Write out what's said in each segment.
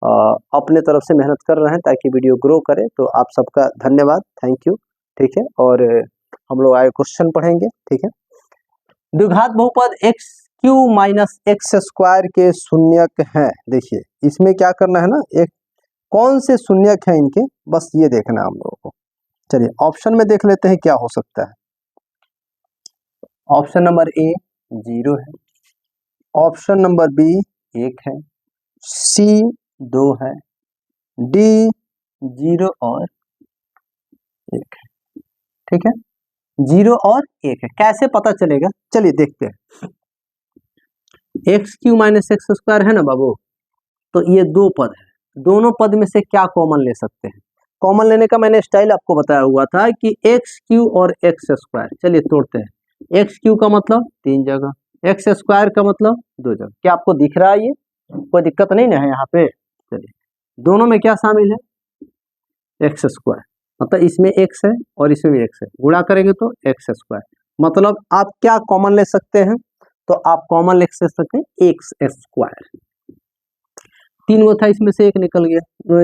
अपने तरफ से मेहनत कर रहे हैं ताकि वीडियो ग्रो करे। तो आप सबका धन्यवाद, थैंक यू। ठीक है, और हम लोग आगे क्वेश्चन पढ़ेंगे। ठीक है, द्विघात बहुपद x Q minus x square के शून्यक हैं। देखिए इसमें क्या करना है ना, एक कौन से शून्यक हैं इनके, बस ये देखना है हम लोगों को। चलिए ऑप्शन में देख लेते हैं क्या हो सकता है। ऑप्शन नंबर ए 0 है, ऑप्शन नंबर बी 1 है, सी 2 है, डी 0 और 1 है। ठीक है, 0 और 1 है, कैसे पता चलेगा, चलिए देखते हैं। X Q minus x square है ना बाबू, तो ये दो पद है, दोनों पद में से क्या कॉमन ले सकते हैं। कॉमन लेने का मैंने स्टाइल आपको बताया हुआ था कि एक्स क्यू और एक्स स्क्वायर। चलिए तोड़ते हैं। एक्स क्यू का मतलब 3 जगह, एक्स स्क्वायर का मतलब 2 जगह। क्या आपको दिख रहा है, ये कोई दिक्कत नहीं ना है यहाँ पे। चलिए दोनों में क्या शामिल है, एक्स स्क्वायर, मतलब इसमें एक्स है और इसमें भी एक्स है, गुणा करेंगे तो एक्स स्क्वायर। मतलब आप क्या कॉमन ले सकते हैं, तो आप कॉमन ले सकते हैं एक्स स्क्वायर। 3 वो था, इसमें से 1 निकल गया,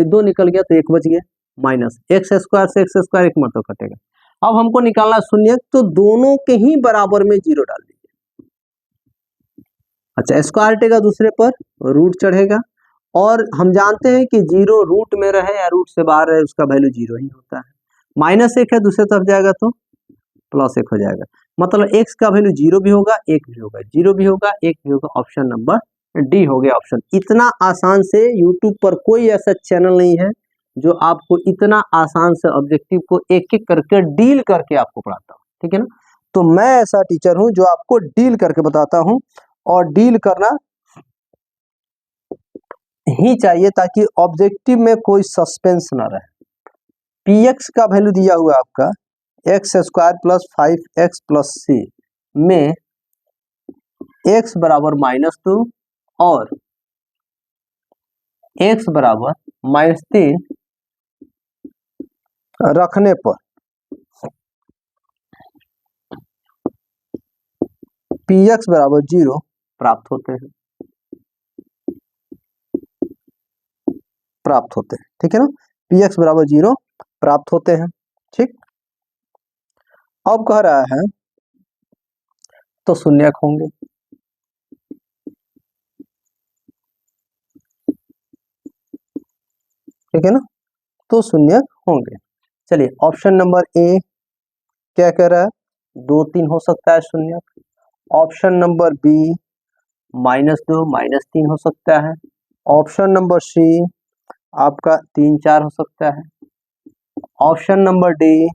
2 निकल गया तो 1 बच गया, माइनस एक्स स्क्वायर से एक्स स्क्वायर 1 मरतबा कटेगा। अब हमको निकालना शून्य, तो दोनों के ही बराबर में 0 डाल दीजिए। अच्छा, स्क्वायर हटेगा, दूसरे पर रूट चढ़ेगा, और हम जानते हैं कि 0 रूट में रहे या रूट से बाहर रहे उसका वैल्यू 0 ही होता है। माइनस 1 है, दूसरे तरफ जाएगा तो प्लस 1 हो जाएगा, मतलब x का वैल्यू 0 भी होगा, 1 भी होगा, 0 भी होगा, 1 भी होगा। ऑप्शन नंबर डी हो गया ऑप्शन। इतना आसान से यूट्यूब पर कोई ऐसा चैनल नहीं है जो आपको इतना आसान से ऑब्जेक्टिव को एक एक करके डील करके आपको पढ़ाता हूँ। ठीक है ना, तो मैं ऐसा टीचर हूं जो आपको डील करके बताता हूं, और डील करना ही चाहिए ताकि ऑब्जेक्टिव में कोई सस्पेंस ना रहे। px का वैल्यू दिया हुआ आपका x square plus 5x plus c में x बराबर -2 और x बराबर -3 रखने पर px बराबर 0 प्राप्त होते हैं, ठीक है ना, px बराबर 0 प्राप्त होते हैं। ठीक, अब कह रहा है तो शून्यक होंगे। ठीक है ना, तो शून्यक होंगे। चलिए ऑप्शन नंबर ए क्या कह रहा है, 2 3 हो सकता है शून्यक। ऑप्शन नंबर बी -2 -3 हो सकता है। ऑप्शन नंबर सी आपका 3 4 हो सकता है। ऑप्शन नंबर डी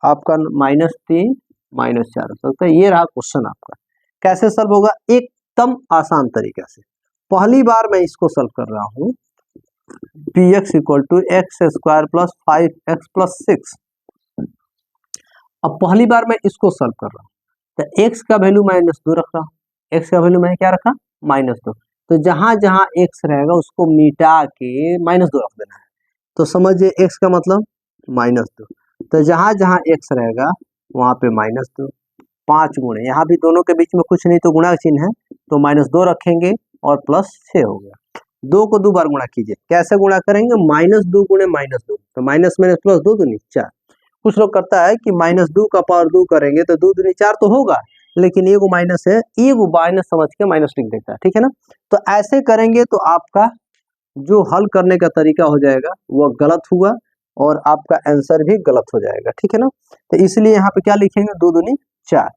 आपका -3 -4 हो सकता है। ये रहा क्वेश्चन आपका। कैसे सॉल्व होगा, एकदम आसान तरीके से। पहली बार मैं इसको सॉल्व कर रहा हूँ, px equal to x square plus 5x plus 6। अब पहली बार मैं इसको सॉल्व कर रहा हूँ, तो x का वैल्यू -2 रख रहा हूँ। x का वैल्यू मैंने क्या रखा, -2। तो जहां जहां x रहेगा उसको मिटा के -2 रख देना है। तो समझिए x का मतलब -2, तो जहां जहां x रहेगा वहां पे -2। 5 गुणे, यहाँ भी दोनों के बीच में कुछ नहीं तो गुणा का चिन्ह है, तो -2 रखेंगे और +6 हो गया। 2 को 2 बार गुणा कीजिए, कैसे गुणा करेंगे, -2 गुणे -2, तो माइनस में प्लस 2 दूनी 4। कुछ लोग करता है कि -2 का पावर 2 करेंगे तो 2 दूनी 4 तो होगा, लेकिन एगो माइनस है, एगो माइनस समझ के माइनस लिख देता है। ठीक है ना, तो ऐसे करेंगे तो आपका जो हल करने का तरीका हो जाएगा वह गलत हुआ और आपका आंसर भी गलत हो जाएगा। ठीक है ना, तो इसलिए यहाँ पे क्या लिखेंगे, 2 दूनी 4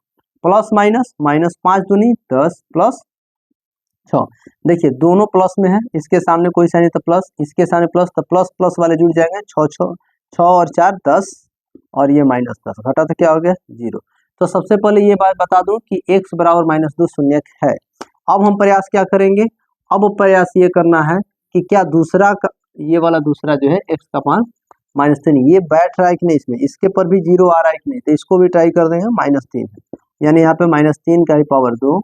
प्लस माइनस, -5 दूनी 10 प्लस 6। देखिए दोनों प्लस में है, इसके सामने कोई साइन तो प्लस, इसके सामने प्लस, तो प्लस प्लस वाले जुड़ जाएंगे। 6 और 4 10, और ये -10 घटा तो क्या हो गया 0। तो सबसे पहले ये बात बता दूं कि x बराबर -2 शून्यक है। अब हम प्रयास क्या करेंगे, अब प्रयास ये करना है कि क्या दूसरा का, ये वाला दूसरा जो है x का मान -3, ये बैठ रहा है कि नहीं इसमें, इसके पर भी 0 आ रहा है कि नहीं, तो इसको भी ट्राई कर देंगे। -3 है, यानी यहाँ पे -3 का ही पावर 2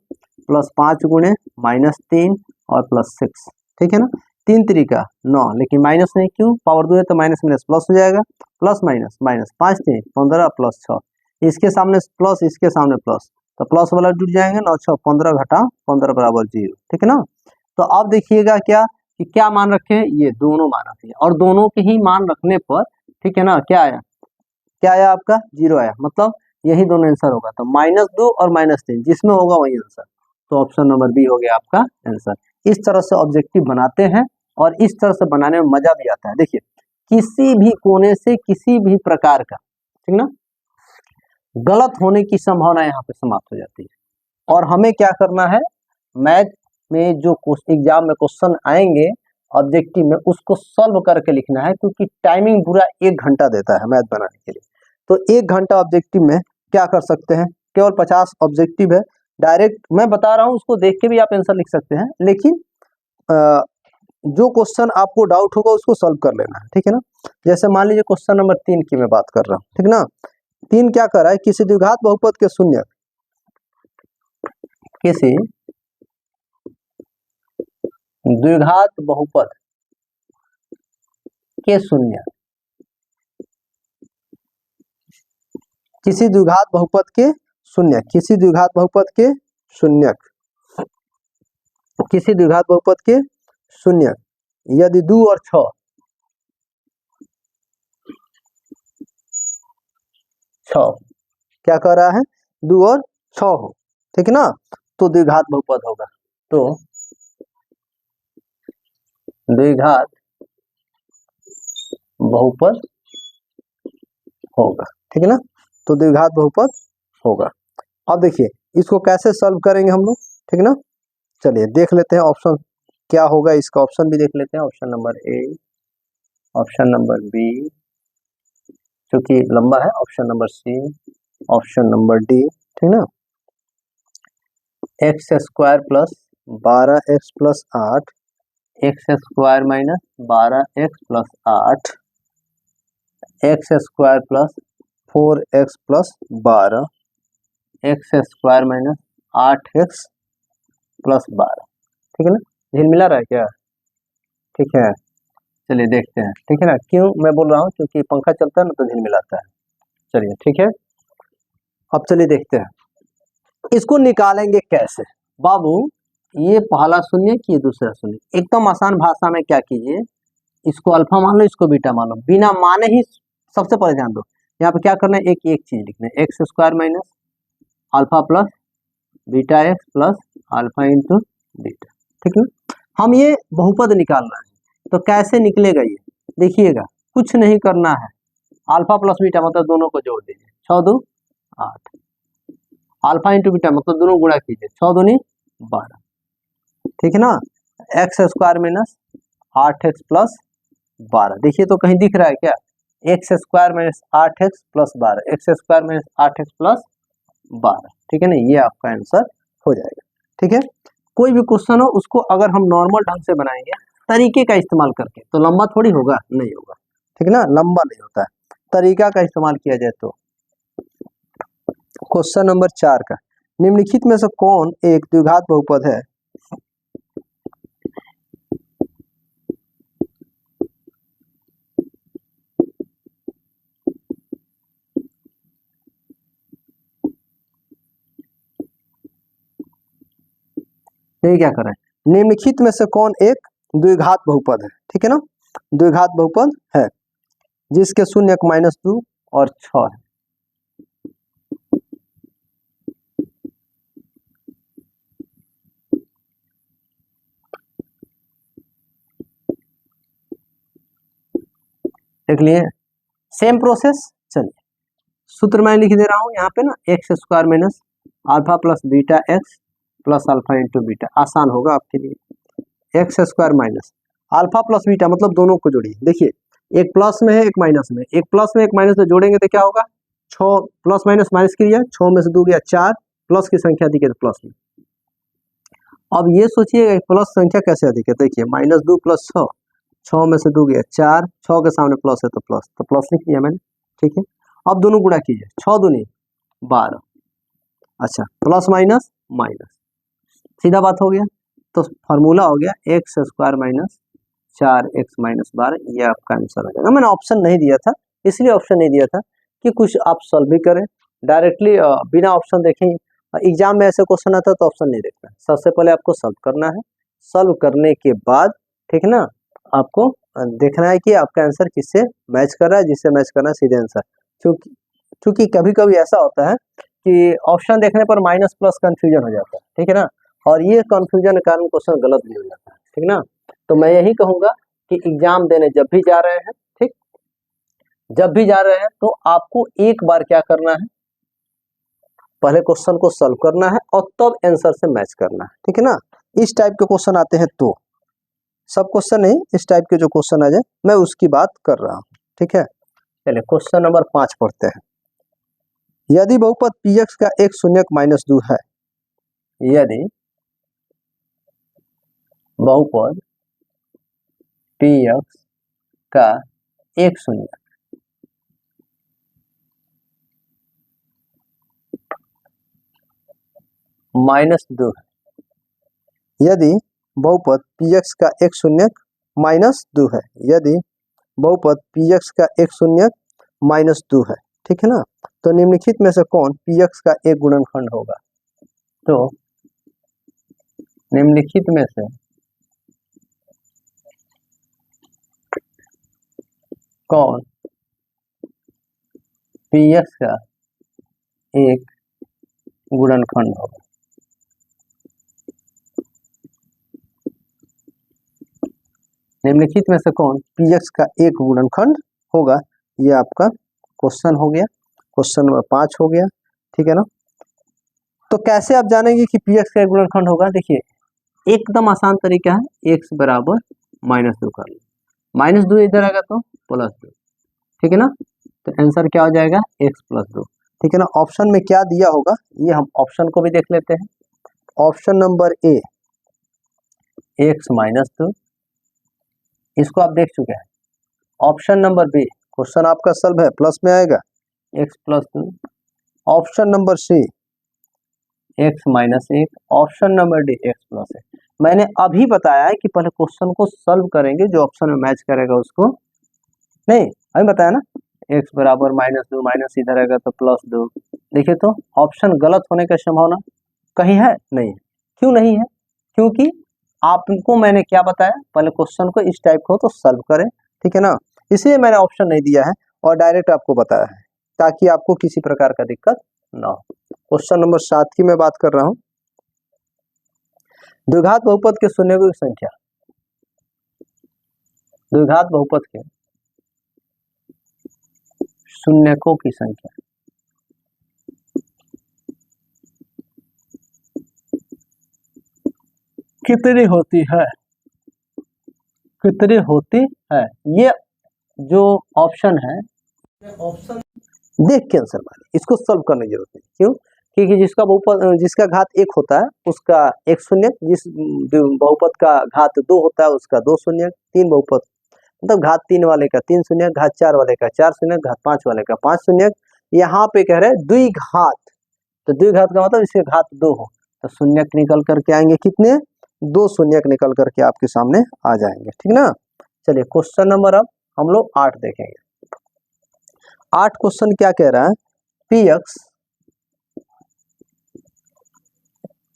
प्लस 5 गुणे -3 और प्लस 6। ठीक है ना, 3 तरीका 9, लेकिन माइनस नहीं, क्यों, पावर 2 है तो माइनस माइनस प्लस हो जाएगा, प्लस माइनस माइनस 5 3 15 प्लस 6, इसके सामने प्लस इसके सामने प्लस, तो प्लस वाला जुड़ जाएंगे। 9 6 15 घटा 15 बराबर 0। ठीक है ना, तो अब देखिएगा क्या, कि क्या मान रखे हैं, ये दोनों मान रखे हैं, और दोनों के ही मान रखने पर ठीक है ना, क्या आया, क्या आया आपका 0 आया, मतलब यही दोनों आंसर होगा। तो -2 और -3 जिसमें होगा वही आंसर। तो ऑप्शन नंबर बी हो गया आपका आंसर। इस तरह से ऑब्जेक्टिव बनाते हैं और इस तरह से बनाने में मजा भी आता है। देखिए किसी भी कोने से किसी भी प्रकार का ठीक ना गलत होने की संभावना यहाँ पे समाप्त हो जाती है। और हमें क्या करना है, मैथ में जो एग्जाम में क्वेश्चन आएंगे ऑब्जेक्टिव में उसको सॉल्व करके लिखना है, क्योंकि टाइमिंग पूरा 1 घंटा देता है मैथ बनाने के लिए। तो 1 घंटा ऑब्जेक्टिव में क्या कर सकते हैं, केवल 50 ऑब्जेक्टिव है, डायरेक्ट मैं बता रहा हूँ उसको देख के भी आप आंसर लिख सकते हैं, लेकिन जो क्वेश्चन आपको डाउट होगा उसको सॉल्व कर लेना है, ठीक है ना। जैसे मान लीजिए क्वेश्चन नंबर 3 की मैं बात कर रहा हूँ, ठीक ना। 3 क्या कर रहा है, किसी द्विघात बहुपद के शून्य, किसी द्विघात बहुपद के शून्य, किसी द्विघात बहुपद के शून्य, किसी द्विघात बहुपद के शून्य, किसी द्विघात बहुपद के शून्य यदि 2 और 6 क्या कर रहा है, 2 और 6 हो, ठीक है ना, तो द्विघात बहुपद होगा। तो द्विघात बहुपद होगा, ठीक है ना, तो द्विघात बहुपद होगा। अब देखिए इसको कैसे सॉल्व करेंगे हम लोग, ठीक है ना। चलिए देख लेते हैं ऑप्शन क्या होगा, इसका ऑप्शन भी देख लेते हैं। Option number A, option number B क्योंकि लंबा है, option number C, option number D, ठीक ना। X square plus 12x plus 8, x square minus 12x plus 8, x square plus 4x plus 12, x square minus 8x plus 12, ठीक है ना। झिल मिला रहा है क्या, ठीक है। चलिए देखते हैं, ठीक है ना। क्यों मैं बोल रहा हूँ, क्योंकि पंखा चलता है ना तो झिल मिलाता है। चलिए ठीक है, अब चलिए देखते हैं इसको निकालेंगे कैसे। बाबू ये पहला शून्य कि ये दूसरा शून्य, एकदम आसान भाषा में क्या कीजिए, इसको अल्फा मान लो, इसको बीटा मान लो, बिना माने ही सबसे पहले ध्यान दो यहाँ पे क्या करना है, एक चीज लिखना है, x square minus alpha plus beta x plus alpha into beta, ठीक है। हम ये बहुपद निकालना है, तो कैसे निकलेगा ये देखिएगा, कुछ नहीं करना है, अल्फा प्लस बीटा मतलब दोनों को जोड़ दीजिए, 6 2 8, अल्फा इंटू बीटा मतलब दोनों गुणा कीजिए, 6 दूनी 12, ठीक है ना। X square minus 8x plus 12, देखिए तो कहीं दिख रहा है क्या, x square minus 8x plus 12, x square minus 8x plus 12, ठीक है ना, ये आपका आंसर हो जाएगा, ठीक है। कोई भी क्वेश्चन हो उसको अगर हम नॉर्मल ढंग से बनाएंगे तरीके का इस्तेमाल करके तो लंबा थोड़ी होगा, नहीं होगा, ठीक है ना, लंबा नहीं होता है, तरीका का इस्तेमाल किया जाए तो। क्वेश्चन नंबर 4 का, निम्नलिखित में से कौन एक द्विघात बहुपद है, ये क्या कर रहे हैं, निम्नलिखित में से कौन एक द्विघात बहुपद है, ठीक है ना, द्विघात बहुपद है जिसके शून्य -2 और 6 है। देख लिए सेम प्रोसेस, चलिए सूत्र मैं लिख दे रहा हूं यहाँ पे ना, x square minus alpha plus beta x plus alpha into beta, आसान होगा आपके लिए। X square minus alpha plus beta मतलब दोनों को जोड़िए, देखिए एक प्लस में है एक माइनस में, एक प्लस में एक माइनस में जोड़ेंगे तो क्या होगा, 6 प्लस माइनस माइनस की 6 में से 2 गया 4, प्लस की संख्या अधिक है तो प्लस में। अब ये सोचिएगा प्लस संख्या कैसे अधिक है, देखिए -2 प्लस 6, 6 में से 2 गया 4, 6 के सामने प्लस है तो प्लस लिख दिया मैंने, ठीक है। अब दोनों गुणा कीजिए, 6 दूनी 12, अच्छा प्लस माइनस माइनस, सीधा बात हो गया, तो फार्मूला हो गया x square minus 4x minus 12, ये आपका आंसर हो जाएगा। मैंने ऑप्शन नहीं दिया था, इसलिए ऑप्शन नहीं दिया था कि कुछ आप सॉल्व भी करें डायरेक्टली बिना ऑप्शन देखें। एग्जाम में ऐसे क्वेश्चन आता है तो ऑप्शन नहीं देखना है, सबसे पहले आपको सॉल्व करना है, सॉल्व करने के बाद ठीक है ना। आपको देखना है कि आपका आंसर किससे मैच कर रहा है, जिससे मैच करना है सीधे आंसर। क्योंकि कभी कभी ऐसा होता है कि ऑप्शन देखने पर माइनस प्लस कंफ्यूजन हो जाता है, ठीक है ना, और ये कंफ्यूजन के कारण क्वेश्चन गलत भी हो जाता है, ठीक ना। तो मैं यही कहूंगा कि एग्जाम देने जब भी जा रहे हैं, ठीक, जब भी जा रहे हैं तो आपको एक बार क्या करना है, पहले क्वेश्चन को सॉल्व करना है और तब आंसर से मैच करना है, ठीक है ना। इस टाइप के क्वेश्चन आते हैं तो, सब क्वेश्चन नहीं, इस टाइप के जो क्वेश्चन आ जाए मैं उसकी बात कर रहा हूँ, ठीक है। चलिए क्वेश्चन नंबर 5 पढ़ते हैं। यदि बहुपद px का एक शून्यक माइनस 2 है, यदि बहुपद px का एक शून्यक माइनस 2 है, यदि बहुपद px का एक शून्यक माइनस 2 है, यदि बहुपद px का एक शून्यक माइनस 2 है, ठीक है ना। तो निम्नलिखित में से कौन px का एक गुणनखंड होगा? तो निम्नलिखित में से कौन px का एक गुणनखंड होगा? निम्नलिखित में से कौन px का एक गुणनखंड होगा? ये आपका क्वेश्चन हो गया, क्वेश्चन नंबर 5 हो गया, ठीक है ना। तो कैसे आप जानेंगे कि px का एक गुणनखंड होगा? देखिए एकदम आसान तरीका है, x बराबर माइनस 2 कर लो, माइनस 2 इधर आएगा तो प्लस 2, ठीक है ना। तो आंसर क्या हो जाएगा? x प्लस 2, ठीक है ना। ऑप्शन में क्या दिया होगा ये हम ऑप्शन को भी देख लेते हैं। Option number A x minus 2, इसको आप देख चुके हैं। ऑप्शन नंबर बी, क्वेश्चन आपका सॉल्व है, प्लस में आएगा x plus 2। Option number C x minus 1, option number D x plus 1। मैंने अभी बताया है कि पहले क्वेश्चन को सॉल्व करेंगे, जो ऑप्शन में मैच करेगा उसको, नहीं अभी बताया ना, x बराबर माइनस 2, माइनस इधर आएगा तो प्लस 2। देखिए तो ऑप्शन गलत होने का संभावना कहीं है? नहीं है। क्यों नहीं है? क्योंकि आपको मैंने क्या बताया, पहले क्वेश्चन को इस टाइप को तो सॉल्व करें, ठीक है ना। इसलिए मैंने ऑप्शन नहीं दिया है और डायरेक्ट आपको बताया है, ताकि आपको किसी प्रकार का दिक्कत ना हो। क्वेश्चन नंबर 7 की मैं बात कर रहा हूं। द्विघात बहुपद के शून्यकों की संख्या, द्विघात बहुपद के शून्यकों की संख्या कितनी होती है? कितनी होती है? ये जो ऑप्शन है, ऑप्शन देख के आंसर मारिए, इसको सॉल्व करने की जरूरत नहीं। क्यों? क्योंकि जिसका बहुपद, जिसका घात 1 होता है उसका एक शून्यक, जिस बहुपद का घात 2 होता है उसका 2 शून्यक, 3 बहुपद मतलब घात 3 वाले का 3 शून्यक, घात 4 वाले का 4 शून्यक, घात 5 वाले का 5 शून्यक। यहाँ पे कह रहे हैं द्विघात, तो द्विघात का मतलब इसके घात 2 हो, तो शून्यक निकल करके आएंगे कितने? 2 शून्यक निकल करके आपके सामने आ जाएंगे, ठीक ना। चलिए क्वेश्चन नंबर अब हम लोग 8 देखेंगे। 8 क्वेश्चन क्या कह रहा है? px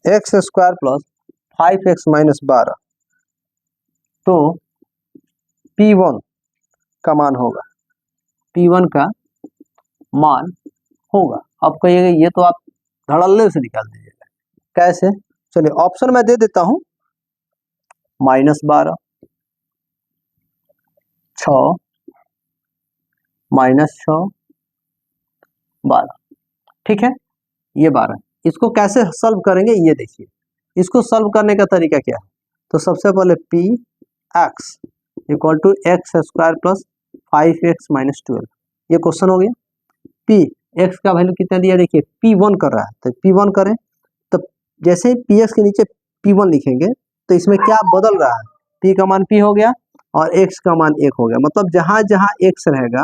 x square plus 5x minus 12, तो p1 का मान होगा, p1 का मान होगा। अब कहिएगा ये तो आप धड़ल्ले से निकाल दीजिएगा, कैसे? चलिए ऑप्शन मैं दे देता हूं, -12, 6, -6, 12, ठीक है। ये 12, इसको कैसे सॉल्व करेंगे ये देखिए। इसको सॉल्व करने का तरीका क्या है? तो सबसे पहले p x equal to x square plus 5x minus 12, ये क्वेश्चन हो गया। पी एक्स का वैल्यू कितना दिया? देखिए P1 कर रहा है, तो P1 करें, तो जैसे ही पी एक्स के नीचे P1 लिखेंगे तो इसमें क्या बदल रहा है? P का मान P हो गया और x का मान 1 हो गया, मतलब जहां जहां x रहेगा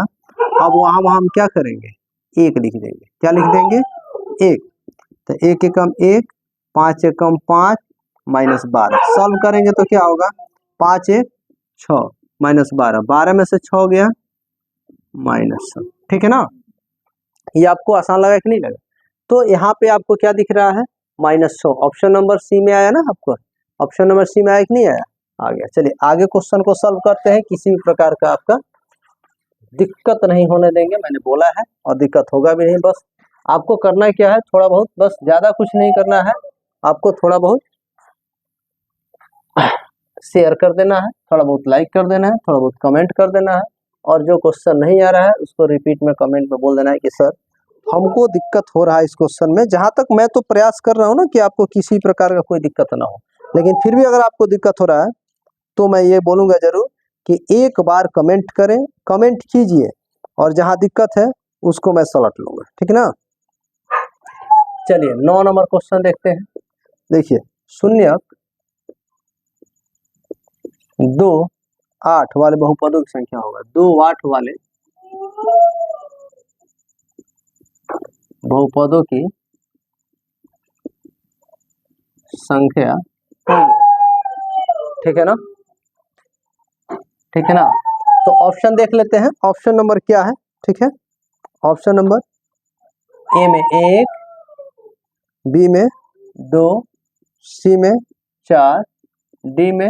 अब वहां वहां हम क्या करेंगे? 1 लिख देंगे। क्या लिख देंगे? 1। तो 1 एकम 1, 5 एकम 5 माइनस 12, सॉल्व करेंगे तो क्या होगा? 5 1 6 माइनस 12, 12 में से 6 हो गया -6, ठीक है ना। ये आपको आसान लगा कि नहीं लगा? तो यहाँ पे आपको क्या दिख रहा है? -6। ऑप्शन नंबर सी में आया ना आपको? ऑप्शन नंबर सी में आया कि नहीं आया? आ गया। चलिए आगे क्वेश्चन को सॉल्व करते हैं, किसी भी प्रकार का आपका दिक्कत नहीं होने देंगे, मैंने बोला है, और दिक्कत होगा भी नहीं। बस आपको करना क्या है, थोड़ा बहुत, बस ज्यादा कुछ नहीं करना है, आपको थोड़ा बहुत शेयर कर देना है, थोड़ा बहुत लाइक कर देना है, थोड़ा बहुत कमेंट कर देना है, और जो क्वेश्चन नहीं आ रहा है उसको रिपीट में कमेंट में बोल देना है कि सर हमको दिक्कत हो रहा है इस क्वेश्चन में। जहां तक मैं तो प्रयास कर रहा हूँ ना कि आपको किसी प्रकार का कोई दिक्कत ना हो, लेकिन फिर भी अगर आपको दिक्कत हो रहा है तो मैं ये बोलूंगा जरूर कि एक बार कमेंट करें, कमेंट कीजिए, और जहां दिक्कत है उसको मैं सलट लूंगा, ठीक ना। चलिए 9 नंबर क्वेश्चन देखते हैं। देखिए शून्यक 2 8 वाले बहुपदों की संख्या होगा। 2 8 वाले बहुपदों की संख्या, ठीक है ना, ठीक है ना। तो ऑप्शन देख लेते हैं, ऑप्शन नंबर क्या है, ठीक है। ऑप्शन नंबर ए में 1, बी में 2, सी में 4, डी में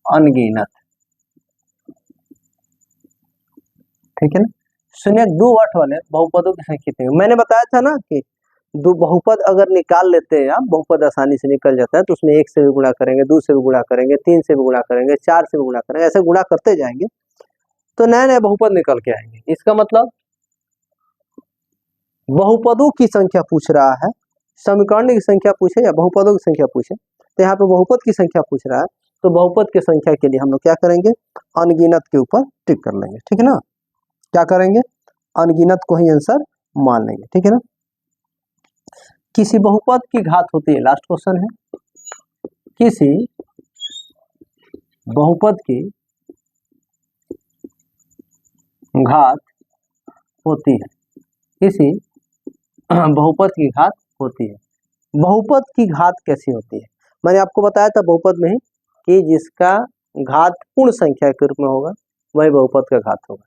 अनगिनत, ठीक है ना। शून्य 2 8 वाले बहुपदों की संख्या कितनी, मैंने बताया था ना कि दो बहुपद अगर निकाल लेते हैं आप, बहुपद आसानी से निकल जाता है, तो उसमें 1 से भी गुणा करेंगे, 2 से भी गुणा करेंगे, 3 से भी गुणा करेंगे, 4 से भी गुणा करेंगे, ऐसे गुणा करते जाएंगे तो नए नए बहुपद निकल के आएंगे। इसका मतलब बहुपदों की संख्या पूछ रहा है, समीकरण की संख्या पूछे या बहुपदों की संख्या पूछे, तो यहाँ पे बहुपद की संख्या पूछ रहा है, तो बहुपद की संख्या के लिए हम लोग क्या करेंगे, अनगिनत के ऊपर टिक कर लेंगे, ठीक है ना। क्या करेंगे, अनगिनत को ही आंसर मान लेंगे, ठीक है ना। किसी बहुपद की घात होती है, लास्ट क्वेश्चन है, किसी बहुपद की घात होती है, किसी बहुपद की घात होती है। बहुपद की घात कैसी होती है, मैंने आपको बताया था बहुपद में ही कि जिसका घात पूर्ण संख्या के रूप में होगा वही बहुपद का घात होगा,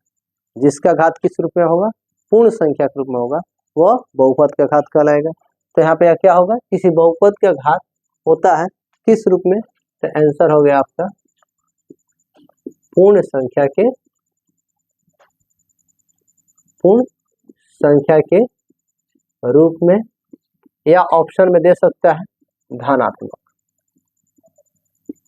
जिसका घात किस रूप में होगा, पूर्ण संख्या के रूप में होगा, वह बहुपद का घात कहलाएगा। तो यहाँ पे क्या होगा, किसी बहुपद का घात होता है किस रूप में, तो आंसर हो गया आपका पूर्ण संख्या के रूप में, या ऑप्शन में दे सकता है धनात्मक,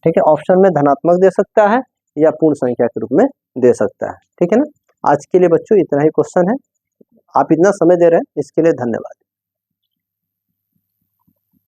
ठीक है, ऑप्शन में धनात्मक दे सकता है या पूर्ण संख्या के रूप में दे सकता है, ठीक है ना। आज के लिए बच्चों इतना ही क्वेश्चन है, आप इतना समय दे रहे हैं इसके लिए धन्यवाद।